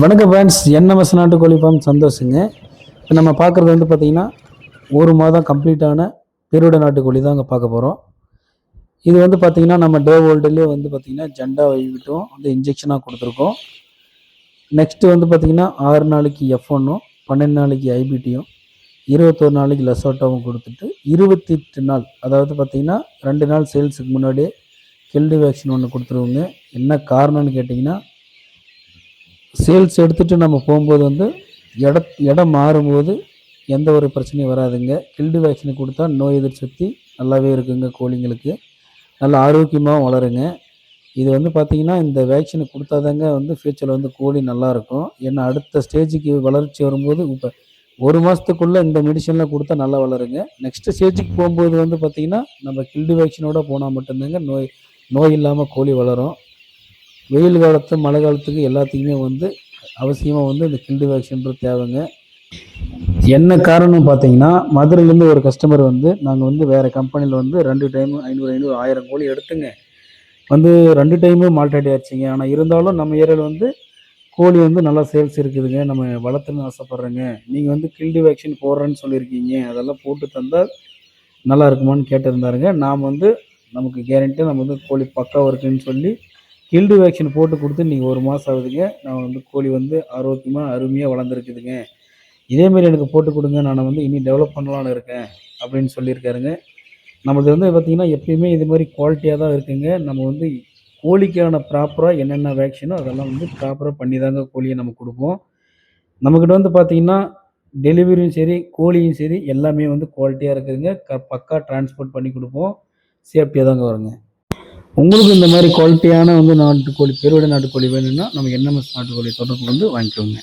வணக்கம் friends, NMS நாட்டுக்கோழி form சந்தோஷங்க. இப்போ நம்ம பார்க்குறது வந்து பார்த்திங்கன்னா 1 மாதம் கம்ப்ளீட்டான பெருவிட நாட்டுக்கோழி தான் அங்கே பார்க்க போகிறோம். இது வந்து பார்த்திங்கன்னா நம்ம டே ஓல்டுலேயே வந்து பார்த்திங்கன்னா ஜெண்டா வைவிட்டும் வந்து இன்ஜெக்ஷனாக கொடுத்துருக்கோம். நெக்ஸ்ட்டு வந்து பார்த்திங்கன்னா 6 நாளைக்கு F1ம் 12 நாளைக்கு ஐபிடியும் 21 நாளைக்கு லெசோட்டாவும் கொடுத்துட்டு 28 நாள், அதாவது பார்த்திங்கன்னா 2 நாள் சேல்ஸுக்கு முன்னாடியே கில்டு வேக்சின் ஒன்று கொடுத்துருவோங்க. என்ன காரணம்னு கேட்டிங்கன்னா, சேல்ஸ் எடுத்துகிட்டு நம்ம போகும்போது வந்து இடம் மாறும்போது எந்த ஒரு பிரச்சனையும் வராதுங்க. கில்டு வேக்சின் கொடுத்தா நோய் எதிர்ப்பு சக்தி நல்லாவே இருக்குங்க, கோழிங்களுக்கு நல்லா ஆரோக்கியமாகவும் வளருங்க. இது வந்து பார்த்திங்கன்னா இந்த வேக்சினை கொடுத்தாதாங்க வந்து ஃப்யூச்சரில் வந்து கோழி நல்லாயிருக்கும். ஏன்னா அடுத்த ஸ்டேஜுக்கு வளர்ச்சி வரும்போது இப்போ 1 மாதத்துக்குள்ளே இந்த மெடிசன்லாம் கொடுத்தா நல்லா வளருங்க. நெக்ஸ்ட்டு ஸ்டேஜுக்கு போகும்போது வந்து பார்த்திங்கன்னா நம்ம கில்டு வேக்சினோடு போனால் மட்டும்தாங்க நோய் இல்லாமல் கோழி வளரும். வெயில் காலத்து மழை காலத்துக்கு எல்லாத்துக்குமே வந்து அவசியமாக வந்து இந்த கில்டு வேக்சின்றது தேவைங்க. என்ன காரணம் பார்த்தீங்கன்னா, மதுரையிலேருந்து ஒரு கஸ்டமர் வந்து நாங்கள் வந்து வேறு கம்பெனியில் வந்து 2 டைம் 500 1000 கோழி எடுத்துங்க வந்து 2 டைமும் மால்டாடி ஆச்சுங்க. ஆனால் இருந்தாலும் நம்ம ஏரியாவில் வந்து கோழி வந்து நல்லா சேல்ஸ் இருக்குதுங்க, நம்ம வளர்த்துன்னு ஆசைப்பட்றேங்க, நீங்கள் வந்து கில்டு வேக்சின் போடுறேன்னு சொல்லியிருக்கீங்க, அதெல்லாம் போட்டு தந்தால் நல்லா இருக்குமான்னு கேட்டிருந்தாருங்க. நாம் வந்து நமக்கு கேரண்டி நம்ம வந்து கோழி பக்காவாக இருக்குதுன்னு சொல்லி கில்டு வேக்சின் போட்டு கொடுத்து நீங்கள் 1 மாதம் ஆகுதுங்க. நான் வந்து கோழி வந்து ஆரோக்கியமாக அருமையாக வளர்ந்துருக்குதுங்க. இதேமாரி எனக்கு போட்டு கொடுங்க, நான் வந்து இனி டெவலப் பண்ணலான்னு இருக்கேன் அப்படின்னு சொல்லியிருக்காருங்க. நம்மளது வந்து பார்த்திங்கன்னா எப்பயுமே இது மாதிரி குவாலிட்டியாக தான் இருக்குங்க. நம்ம வந்து கோழிக்கான ப்ராப்பராக என்னென்ன வேக்சினோ அதெல்லாம் வந்து ப்ராப்பராக பண்ணி தாங்க கோழியை நம்ம கொடுப்போம். நம்மக்கிட்ட வந்து பார்த்திங்கன்னா டெலிவரியும் சரி கோழியும் சரி எல்லாமே வந்து குவாலிட்டியாக இருக்குதுங்க. பக்கா டிரான்ஸ்போர்ட் பண்ணி கொடுப்போம். சேஃப்டியாக தாங்க வருங்க. உங்களுக்கு இந்த மாதிரி குவாலிட்டியான வந்து நாட்டுக்கோழி பெருவிட நாட்டுக்கோழி வேணும்னா நம்ம என்எம்எஸ் நாட்டுக்கோழி தொடர்பு வந்து வாங்கிக்கோங்க.